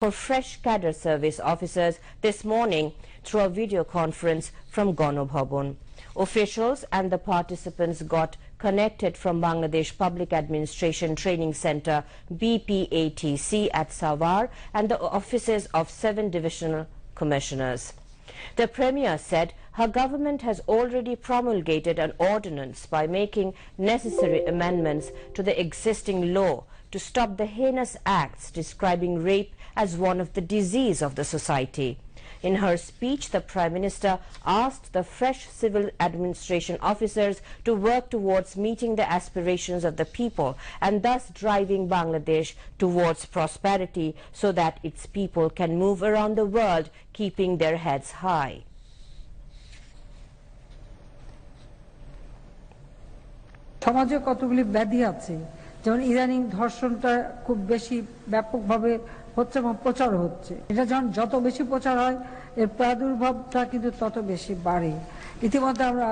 for fresh cadre service officers this morning through a video conference from Ganobhabon. Officials and the participants got connected from Bangladesh Public Administration Training Center BPATC at Savar and the offices of 7 divisional commissioners. The Premier said her government has already promulgated an ordinance by making necessary amendments to the existing law to stop the heinous acts describing rape as one of the disease of the society. In her speech, the Prime Minister asked the fresh civil administration officers to work towards meeting the aspirations of the people and thus driving Bangladesh towards prosperity so that its people can move around the world keeping their heads high. সমাজে কতগুলি ব্যাধি আছে, যেমন ইদানিং ধর্ষণটা খুব বেশি ব্যাপকভাবে হচ্ছে এবং প্রচার হচ্ছে। এটা যত বেশি প্রচার হয় এর প্রাদুর্ভাবটা কিন্তু তত বেশি বাড়ে। ইতিমধ্যে আমরা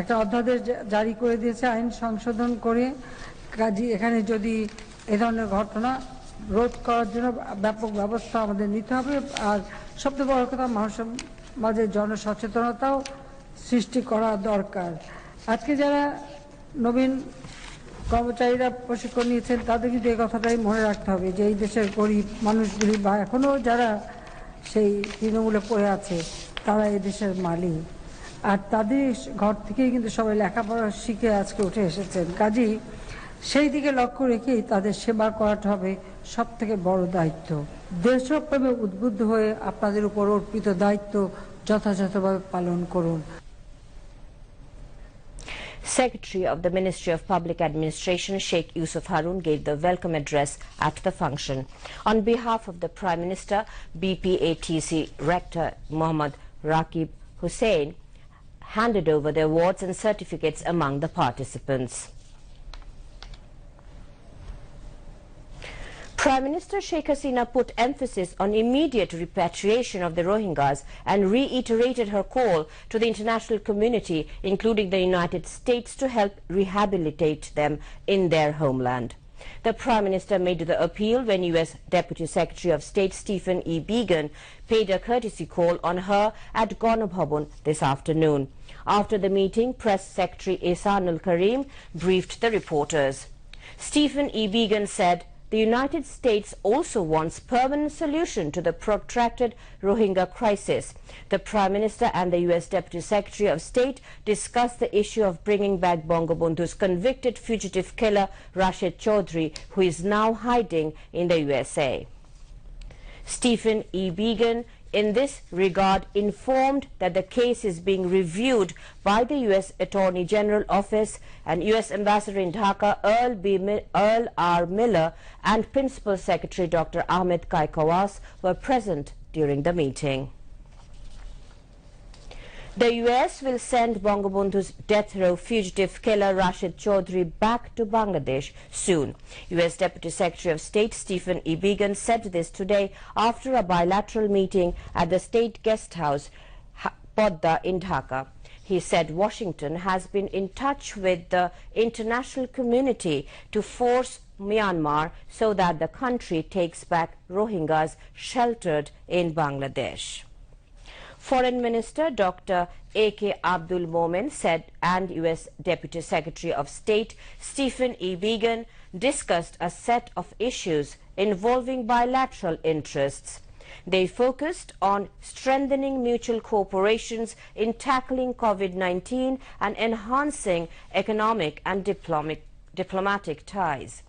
একটা অধ্যাদেশ জারি করে দিয়েছে, আইন সংশোধন করে কাজী এখানে যদি এই ধরনের ঘটনা রোধ করার জন্য ব্যাপক ব্যবস্থা আমাদের নিতে হবে। আর সবচেয়ে বড় কথা, মানুষের মাঝে জনসচেতনতাও সৃষ্টি করা দরকার। আজকে যারা নবীন কর্মচারীরা প্রশিক্ষণ নিয়েছেন তাদের কিন্তু এই কথাটাই মনে রাখতে হবে যে এই দেশের গরিব মানুষগুলি বা এখনও যারা সেই তৃণমূলে পড়ে আছে তারা এই দেশের মালিক, আর তাদের ঘর থেকেই কিন্তু সবাই লেখাপড়া শিখে আজকে উঠে এসেছেন। কাজেই সেই দিকে লক্ষ্য রেখেই তাদের সেবা করাটা হবে সব থেকে বড় দায়িত্ব। দেশপ্রেমে উদ্বুদ্ধ হয়ে আপনাদের উপর অর্পিত দায়িত্ব যথাযথভাবে পালন করুন। Secretary of the Ministry of Public Administration Sheikh Yusuf Harun gave the welcome address at the function. On behalf of the Prime Minister, BPATC Rector Mohammad Raqib Hussain handed over the awards and certificates among the participants. Prime Minister Sheikh Hasina put emphasis on immediate repatriation of the Rohingyas and reiterated her call to the international community, including the United States, to help rehabilitate them in their homeland. The Prime Minister made the appeal when U.S. Deputy Secretary of State Stephen E. Biegun paid a courtesy call on her at Ganobhabon this afternoon. After the meeting, Press Secretary Ihsanul Karim briefed the reporters. Stephen E. Biegun said, "The United States also wants permanent solution to the protracted Rohingya crisis." The Prime Minister and the U.S. Deputy Secretary of State discussed the issue of bringing back Bangabandhu's convicted fugitive killer Rashid Chaudhry, who is now hiding in the USA. Stephen E. Biegun in this regard informed that the case is being reviewed by the U.S. Attorney General Office, and U.S. Ambassador in Dhaka Earl R. Miller and Principal Secretary Dr. Ahmed Kaikawas were present during the meeting. The U.S. will send Bangabandhu's death row fugitive killer Rashid Chaudhry back to Bangladesh soon. U.S. Deputy Secretary of State Stephen E. Biegun said this today after a bilateral meeting at the State Guest House, Podda in Dhaka. He said Washington has been in touch with the international community to force Myanmar so that the country takes back Rohingyas sheltered in Bangladesh. Foreign Minister Dr. A.K. Abdul Momen said and U.S. Deputy Secretary of State Stephen E. Biegun discussed a set of issues involving bilateral interests. They focused on strengthening mutual cooperations in tackling COVID-19 and enhancing economic and diplomatic ties.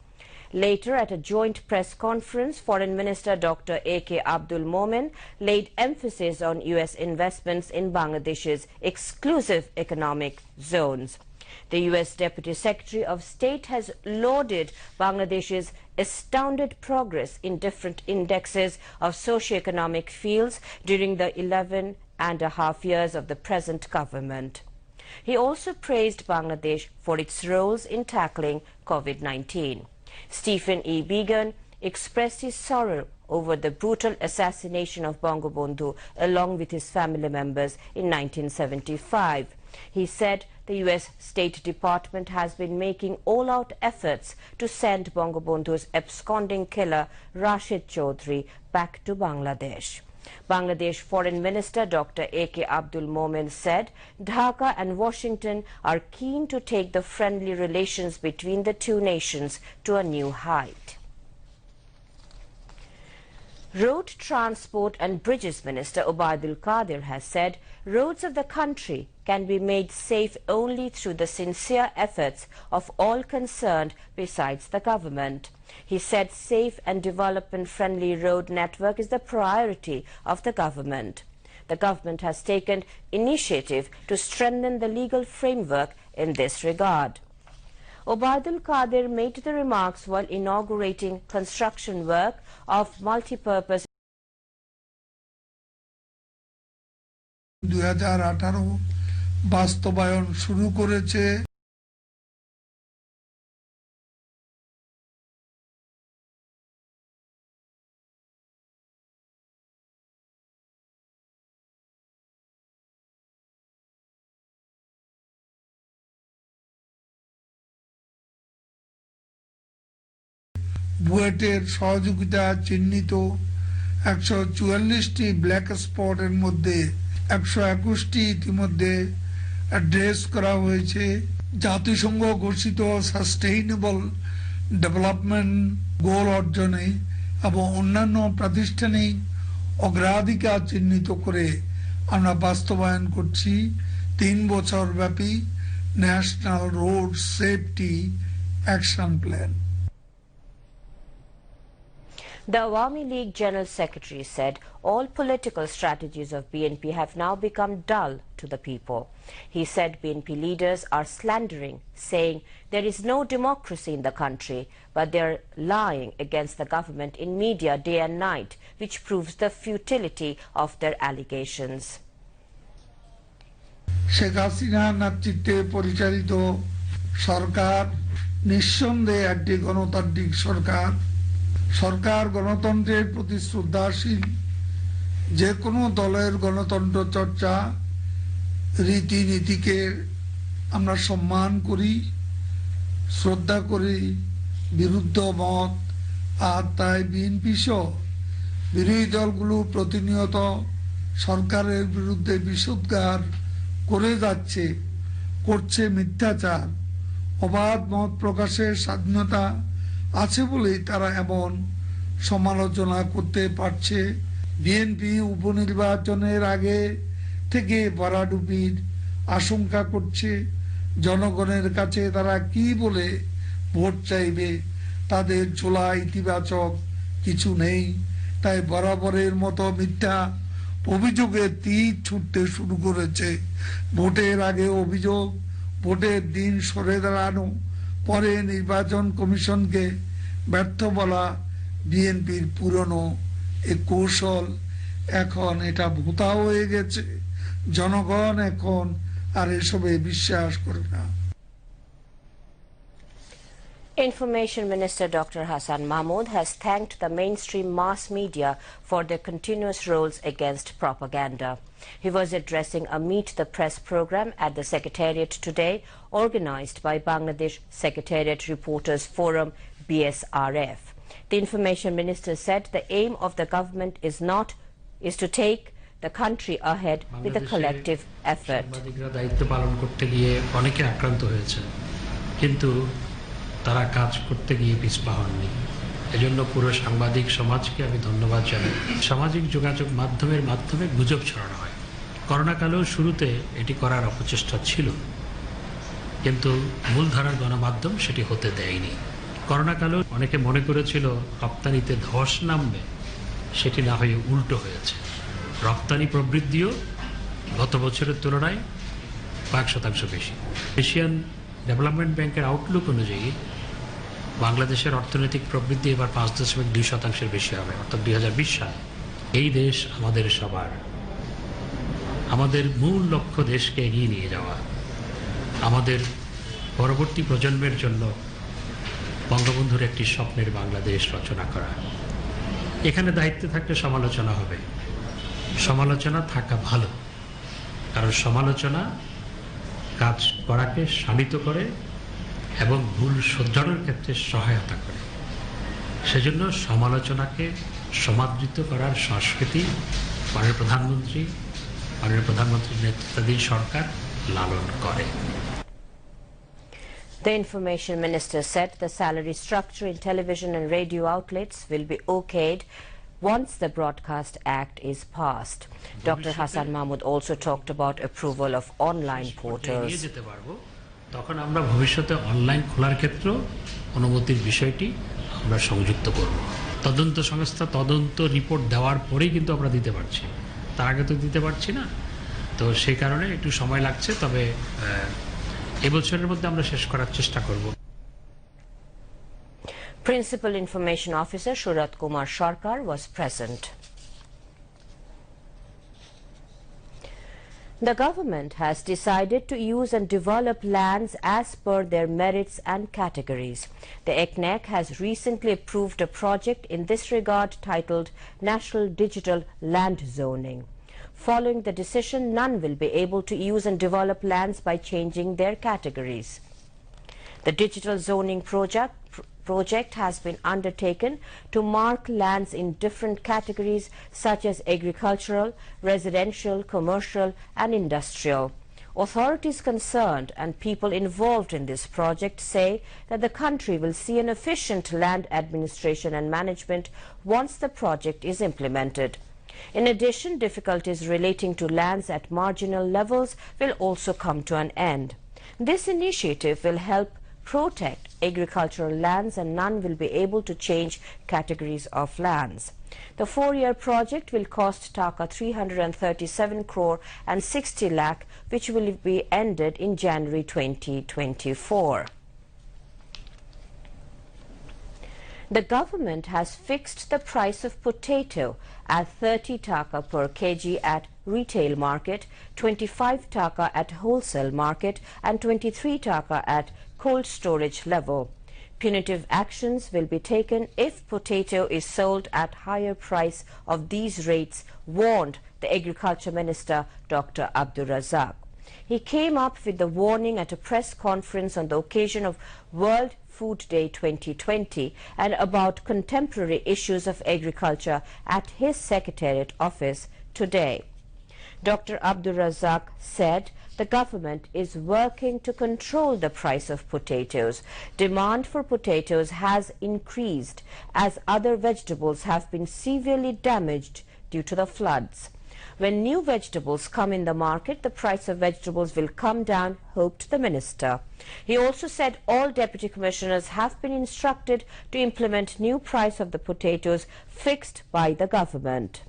Later, at a joint press conference, Foreign Minister Dr. A.K. Abdul Momen laid emphasis on U.S. investments in Bangladesh's exclusive economic zones. The U.S. Deputy Secretary of State has lauded Bangladesh's astounded progress in different indexes of socio-economic fields during the 11.5 years of the present government. He also praised Bangladesh for its roles in tackling COVID-19. Stephen E. Biegun expressed his sorrow over the brutal assassination of Bangabandhu along with his family members in 1975. He said the US State Department has been making all-out efforts to send Bangabandhu's absconding killer Rashid Chaudhry back to Bangladesh. Bangladesh Foreign Minister Dr. A.K. Abdul Momen said Dhaka and Washington are keen to take the friendly relations between the two nations to a new height. Road Transport and Bridges Minister Obaidul Qadir has said roads of the country can be made safe only through the sincere efforts of all concerned besides the government. He said safe and development-friendly road network is the priority of the government. The government has taken initiative to strengthen the legal framework in this regard. Obaidul Qadir made the remarks while inaugurating construction work of multipurpose 2018 বাস্তবায়ন শুরু করেছে। বুয়েটের সহযোগিতা চিহ্নিত 144টি black স্পটের মধ্যে 121টি ইতিমধ্যে address করা হয়েছে। জাতিসংঘ ঘোষিত সাস্টেইনেবল ডেভেলপমেন্ট গোল অর্জনে এবং অন্যান্য প্রাতিষ্ঠানিক অগ্রাধিকার চিহ্নিত করে আমরা বাস্তবায়ন করছি 3 বছর ব্যাপী national road safety action plan. The Awami League General Secretary said all political strategies of BNP have now become dull to the people. He said BNP leaders are slandering, saying there is no democracy in the country, but they are lying against the government in media day and night, which proves the futility of their allegations. Sheikh হাসিনার নেতৃত্বে পরিচালিত সরকার নিঃসন্দেহে একটি গণতান্ত্রিক সরকার। সরকার গণতন্ত্রের প্রতি শ্রদ্ধাশীল। যে কোনো দলের গণতন্ত্র চর্চা রীতিনীতিকে আমরা সম্মান করি, শ্রদ্ধা করি, বিরুদ্ধ মত। আর তাই বিএনপি সহ বিরোধী দলগুলো প্রতিনিয়ত সরকারের বিরুদ্ধে বিষোদ্গার করে যাচ্ছে, করছে মিথ্যাচার। অবাধ মত প্রকাশের স্বাধীনতা আছে বলেই তারা এমন সমালোচনা করতে পারছে। বিএনপি উপনির্বাচনের আগে থেকে ভরাডুবির আশঙ্কা করছে। জনগণের কাছে তারা কি বলে ভোট চাইবে তাদের ঝোলা ইতিবাচক কিছু নেই। তাই বরাবরের মতো মিথ্যা অভিযোগে তীর ছুটতে শুরু করেছে। ভোটের আগে অভিযোগ, ভোটের দিন সরে দাঁড়ানো, পরে নির্বাচন কমিশনকে ব্যর্থ বলা বিএনপির পুরনো এই কৌশল। এখন এটা ভোঁতা হয়ে গেছে। জনগণ এখন আর এসবে বিশ্বাস করে না। Information Minister Dr. Hassan Mahmood has thanked the mainstream mass media for their continuous roles against propaganda. He was addressing a Meet the Press program at the Secretariat today, organized by Bangladesh Secretariat Reporters Forum BSRF. The Information Minister said the aim of the government is to take the country ahead with a collective effort. তারা কাজ করতে গিয়ে পিছপা হননি। এজন্য পুরো সাংবাদিক সমাজকে আমি ধন্যবাদ জানাই। সামাজিক যোগাযোগ মাধ্যমের মাধ্যমে গুজব ছড়ানো হয়। করোনাকালেও শুরুতে এটি করার অপচেষ্টা ছিল, কিন্তু মূলধারার গণমাধ্যম সেটি হতে দেয়নি। করোনাকালেও অনেকে মনে করেছিল রপ্তানিতে ধস নামবে, সেটি না হয়ে উল্টো হয়েছে। রপ্তানি প্রবৃদ্ধিও গত বছরের তুলনায় কয়েক শতাংশ বেশি। এশিয়ান ডেভেলপমেন্ট ব্যাংকের আউটলুক অনুযায়ী বাংলাদেশের অর্থনৈতিক প্রবৃদ্ধি এবার 5.2% বেশি হবে, অর্থাৎ 2020 সালে। এই দেশ আমাদের সবার। আমাদের মূল লক্ষ্য দেশকে এগিয়ে নিয়ে যাওয়া, আমাদের পরবর্তী প্রজন্মের জন্য বঙ্গবন্ধুর একটি স্বপ্নের বাংলাদেশ রচনা করা। এখানে দায়িত্বে থাকলে সমালোচনা হবে। সমালোচনা থাকা ভালো, কারণ সমালোচনা কাজ করাকে শানিত করে এবং ভুল শুধরানোর ক্ষেত্রে সহায়তা করে। সেজন্য সমালোচনাকে সমাদৃত করার সংস্কৃতি মাননীয় প্রধানমন্ত্রীর নেতৃত্বাধীন সরকার লালন করে। The Information Minister said the salary structure in television and radio outlets will be okayed once the Broadcast Act is passed. Dr. Hassan Mahmood also talked about approval of online portals. তখন আমরা ভবিষ্যতে online খোলার ক্ষেত্রে অনুমতির বিষয়টি আমরা সংযুক্ত করব। তদন্ত সংস্থা তদন্ত রিপোর্ট দেওয়ার পরেই কিন্তু আমরা দিতে পারছি, তার আগে তো দিতে পারছি না। তো সেই কারণে একটু সময় লাগছে, তবে এবছরের মধ্যে আমরা শেষ করার চেষ্টা করব। Principal Information Officer Shurat Kumar Sarkar was present. The government has decided to use and develop lands as per their merits and categories. The ECNEC has recently approved a project in this regard titled National Digital Land Zoning. Following the decision, none will be able to use and develop lands by changing their categories. The digital zoning project has been undertaken to mark lands in different categories such as agricultural, residential, commercial and industrial. Authorities concerned and people involved in this project say that the country will see an efficient land administration and management once the project is implemented. In addition, difficulties relating to lands at marginal levels will also come to an end. This initiative will help protect agricultural lands and none will be able to change categories of lands. The 4-year project will cost Taka 337 crore and 60 lakh, which will be ended in January 2024. The government has fixed the price of potato at 30 taka per kg at retail market, 25 taka at wholesale market and 23 taka at cold storage level. Punitive actions will be taken if potato is sold at higher price of these rates, warned the Agriculture Minister Dr. Abdur Razak. He came up with the warning at a press conference on the occasion of World Food Day 2020 and about contemporary issues of agriculture at his Secretariat office today. Dr. Abdur Razak said the government is working to control the price of potatoes. Demand for potatoes has increased as other vegetables have been severely damaged due to the floods. When new vegetables come in the market, the price of vegetables will come down, hoped the minister. He also said all deputy commissioners have been instructed to implement new price of the potatoes fixed by the government.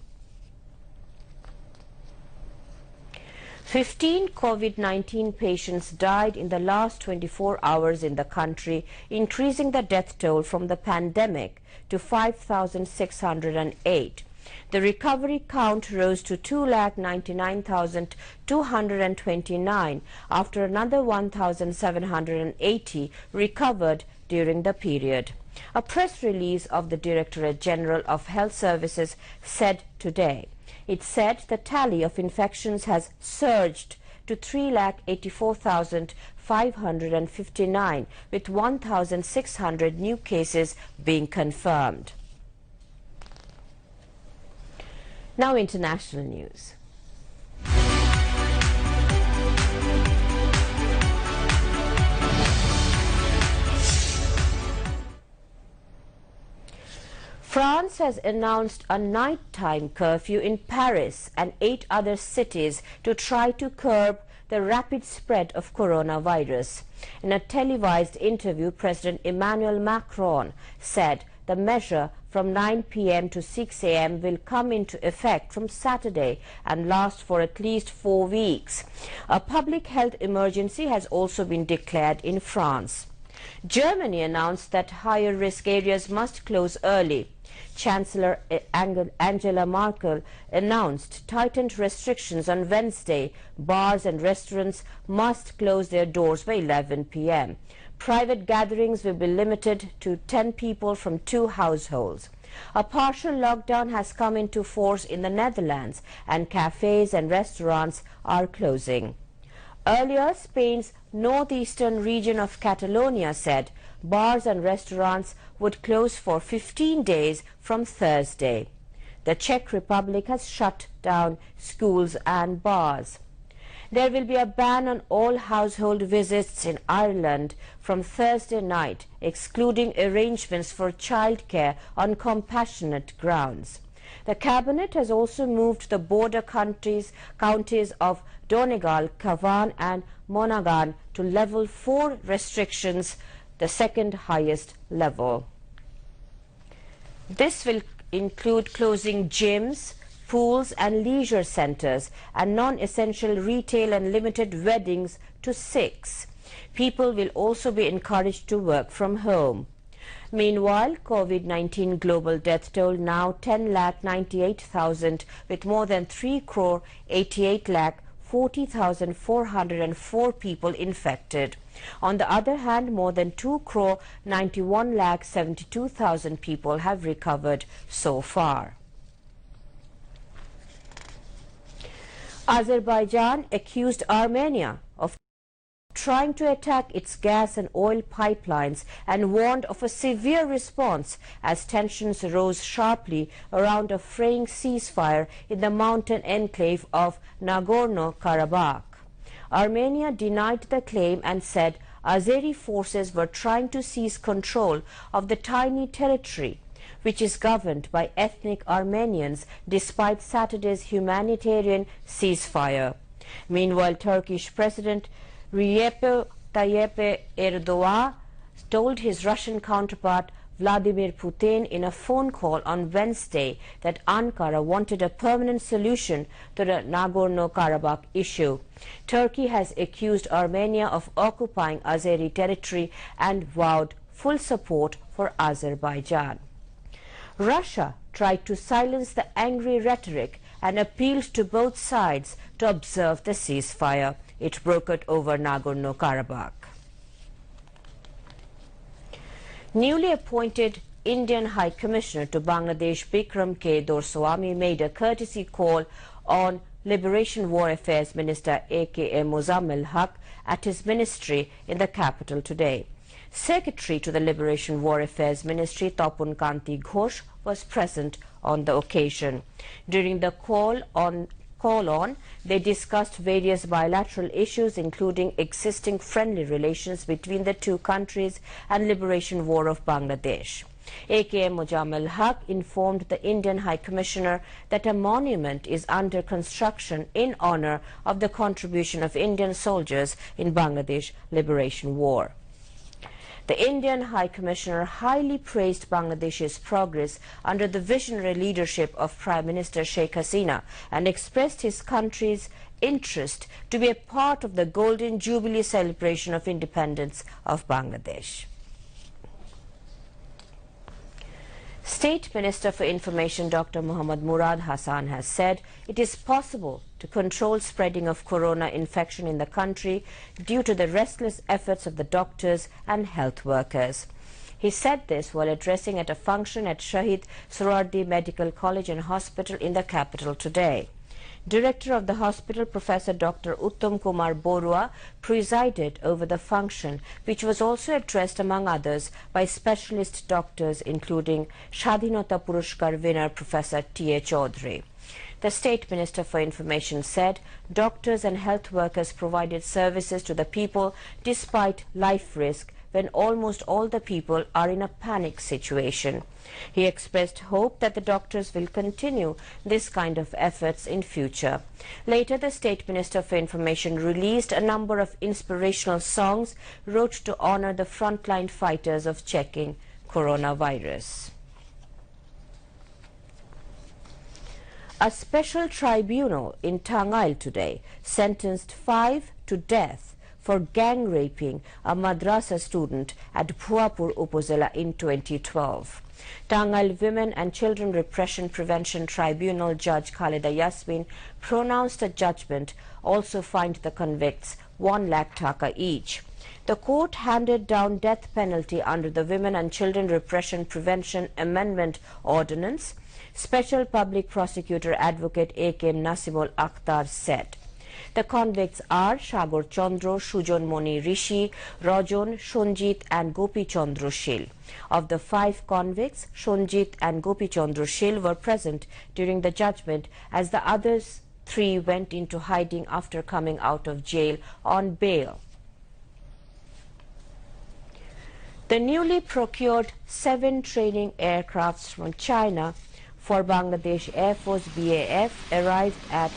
15 COVID-19 patients died in the last 24 hours in the country, increasing the death toll from the pandemic to 5,608. The recovery count rose to 2,99,229 after another 1,780 recovered during the period. A press release of the Directorate General of Health Services said today. It said the tally of infections has surged to 3,84,559, with 1,600 new cases being confirmed. Now international news. France has announced a nighttime curfew in Paris and 8 other cities to try to curb the rapid spread of coronavirus. In a televised interview, President Emmanuel Macron said the measure from 9 p.m. to 6 a.m. will come into effect from Saturday and last for at least 4 weeks. A public health emergency has also been declared in France. Germany announced that higher risk areas must close early. Chancellor Angela Merkel announced tightened restrictions on Wednesday. Bars and restaurants must close their doors by 11 p.m. Private gatherings will be limited to 10 people from 2 households. A partial lockdown has come into force in the Netherlands and cafes and restaurants are closing. Earlier, Spain's northeastern region of Catalonia said bars and restaurants would close for 15 days from Thursday. The Czech Republic has shut down schools and bars. There will be a ban on all household visits in Ireland from Thursday night, excluding arrangements for childcare on compassionate grounds. The cabinet has also moved the border counties of Donegal, Cavan and Monaghan to level 4 restrictions, the second highest level. This will include closing gyms, pools and leisure centres and non-essential retail and limited weddings to 6. People will also be encouraged to work from home. Meanwhile, COVID-19 global death toll now 10,98,000 with more than 3,88,40,404 people infected. On the other hand, more than 2,91,72,000 people have recovered so far. Azerbaijan accused Armenia of trying to attack its gas and oil pipelines and warned of a severe response as tensions rose sharply around a fraying ceasefire in the mountain enclave of Nagorno-Karabakh. Armenia denied the claim and said Azeri forces were trying to seize control of the tiny territory, which is governed by ethnic Armenians despite Saturday's humanitarian ceasefire. Meanwhile, Turkish President Recep Tayyip Erdogan told his Russian counterpart Vladimir Putin in a phone call on Wednesday that Ankara wanted a permanent solution to the Nagorno-Karabakh issue. Turkey has accused Armenia of occupying Azeri territory and vowed full support for Azerbaijan. Russia tried to silence the angry rhetoric and appealed to both sides to observe the ceasefire. It brokered over Nagorno-Karabakh. Newly appointed Indian High Commissioner to Bangladesh Bikram K. Dorswamy made a courtesy call on Liberation War Affairs Minister A.K.A. Mozammel Haq at his ministry in the capital today. Secretary to the Liberation War Affairs Ministry Topun Kanti Ghosh was present on the occasion. During the call on, they discussed various bilateral issues including existing friendly relations between the two countries and Liberation War of Bangladesh. A.K.A. Mozammel Haq informed the Indian High Commissioner that a monument is under construction in honor of the contribution of Indian soldiers in Bangladesh Liberation War. The Indian High Commissioner highly praised Bangladesh's progress under the visionary leadership of Prime Minister Sheikh Hasina and expressed his country's interest to be a part of the Golden Jubilee celebration of independence of Bangladesh. State Minister for Information Dr. Muhammad Murad Hassan has said it is possible to control spreading of corona infection in the country due to the restless efforts of the doctors and health workers. He said this while addressing at a function at Shahid Sohrawardi Medical College and Hospital in the capital today. Director of the hospital, Professor Dr. Uttam Kumar Borua, presided over the function, which was also addressed, among others, by specialist doctors including Shadhinota Purushkar winner Professor T.A. Chaudhary. The State Minister for Information said doctors and health workers provided services to the people despite life risk when almost all the people are in a panic situation. He expressed hope that the doctors will continue this kind of efforts in future. Later, the State Minister for Information released a number of inspirational songs wrote to honor the frontline fighters of checking coronavirus. A special tribunal in Tangail today sentenced 5 to death for gang raping a madrasa student at Bhuapur Upazila in 2012. Tangail Women and Children Repression Prevention Tribunal Judge Khaleda Yasmin pronounced a judgment, also fined the convicts 1 lakh taka each. The court handed down death penalty under the Women and Children Repression Prevention Amendment Ordinance. Special Public Prosecutor Advocate A.K. Nasimul Akhtar said. The convicts are Sagar Chandra, Sujon Moni Rishi, Rajan, Sonjit and Gopi Chandra Shil. Of the 5 convicts, Sonjit and Gopi Chandra Shil were present during the judgment, as the others 3 went into hiding after coming out of jail on bail. The newly procured 7 training aircrafts from China for Bangladesh Air Force BAF arrived at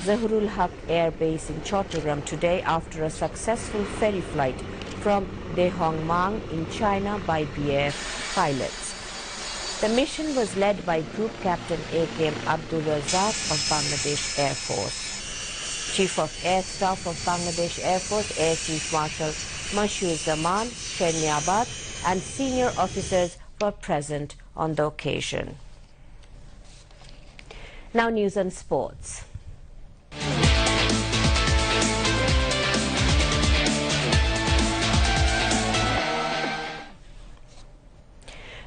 Zahrul Haq Air Base in Chattogram today after a successful ferry flight from Dehong Mang in China by BAF pilots. The mission was led by Group Captain A.K.M. Abdul Razak of Bangladesh Air Force. Chief of Air Staff of Bangladesh Air Force Air Chief Marshal Mashur Zaman, Sherniabad and senior officers were present on the occasion. Now news on sports.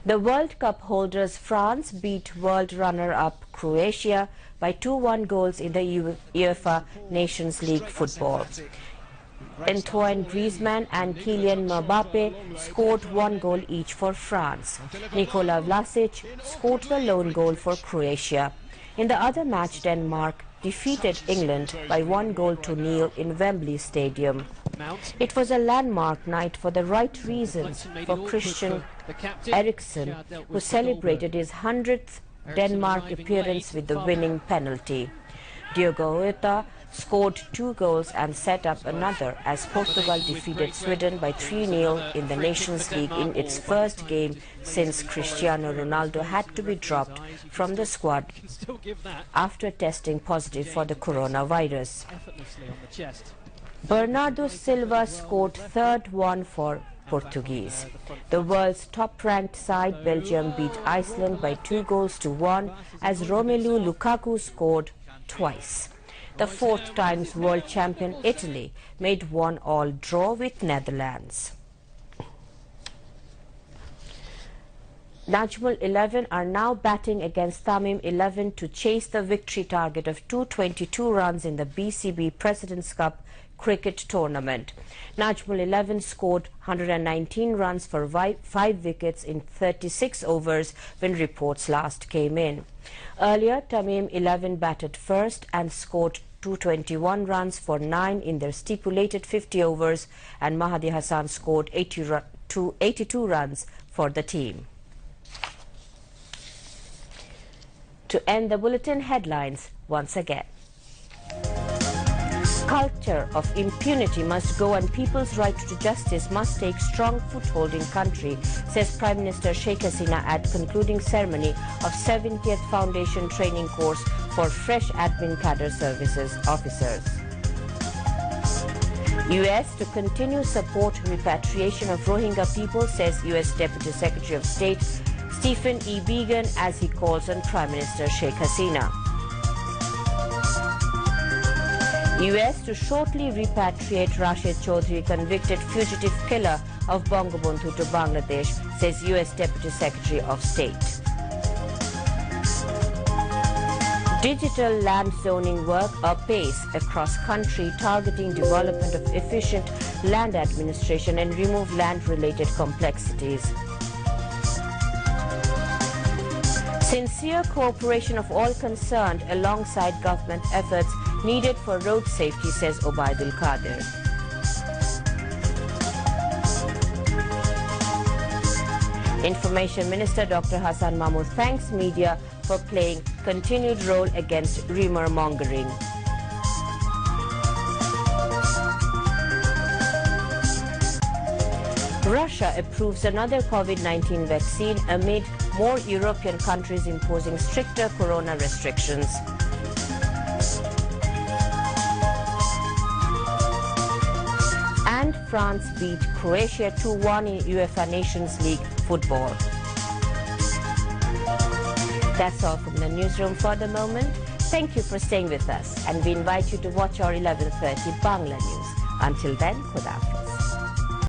The World Cup holders France beat world runner-up Croatia by 2-1 goals in the UEFA Nations League football. Antoine Griezmann and Kylian Mbappe scored 1 goal each for France. Nikola Vlasic scored the lone goal for Croatia. In the other match, Denmark defeated England by 1-0 in Wembley Stadium. It was a landmark night for the right reasons for Christian Eriksen, who celebrated his 100th Denmark appearance with the winning penalty. Diogo Jota scored 2 goals and set up another as Portugal defeated Sweden by 3-0 in the Nations League in its first game since Cristiano Ronaldo had to be dropped from the squad after testing positive for the coronavirus. Bernardo Silva scored third one for Portuguese. The world's top-ranked side, Belgium, beat Iceland by 2-1 as Romelu Lukaku scored twice. The 4th times world champion Italy made 1-1 draw with Netherlands. Najmul 11 are now batting against Tamim 11 to chase the victory target of 222 runs in the BCB President's Cup cricket tournament. Najmul 11 scored 119 runs for 5 wickets in 36 overs when reports last came in. Earlier, Tamim 11 batted first and scored 221 runs for 9 in their stipulated 50 overs, and Mahdi Hassan scored 82 runs for the team. To end the bulletin, headlines once again. Culture of impunity must go and people's right to justice must take strong foothold in country, says Prime Minister Sheikh Hasina at concluding ceremony of 70th Foundation Training Course for Fresh Admin Cadre Services officers. U.S. to continue support repatriation of Rohingya people, says U.S. Deputy Secretary of State Stephen E. Biegun as he calls on Prime Minister Sheikh Hasina. U.S. to shortly repatriate Rashid Chaudhry, convicted fugitive killer of Bangabandhu, to Bangladesh, says U.S. Deputy Secretary of State. Digital land zoning work apace across country, targeting development of efficient land administration and remove land-related complexities. Sincere cooperation of all concerned alongside government efforts needed for road safety, says Obaidul Qadir. Information Minister Dr. Hassan Mahmood thanks media for playing continued role against rumor mongering. Russia approves another COVID-19 vaccine amid more European countries imposing stricter corona restrictions. And France beat Croatia 2-1 in UEFA Nations League football. That's all from the newsroom for the moment. Thank you for staying with us, and we invite you to watch our 11:30 Bangla news. Until then, Khuda Hafiz.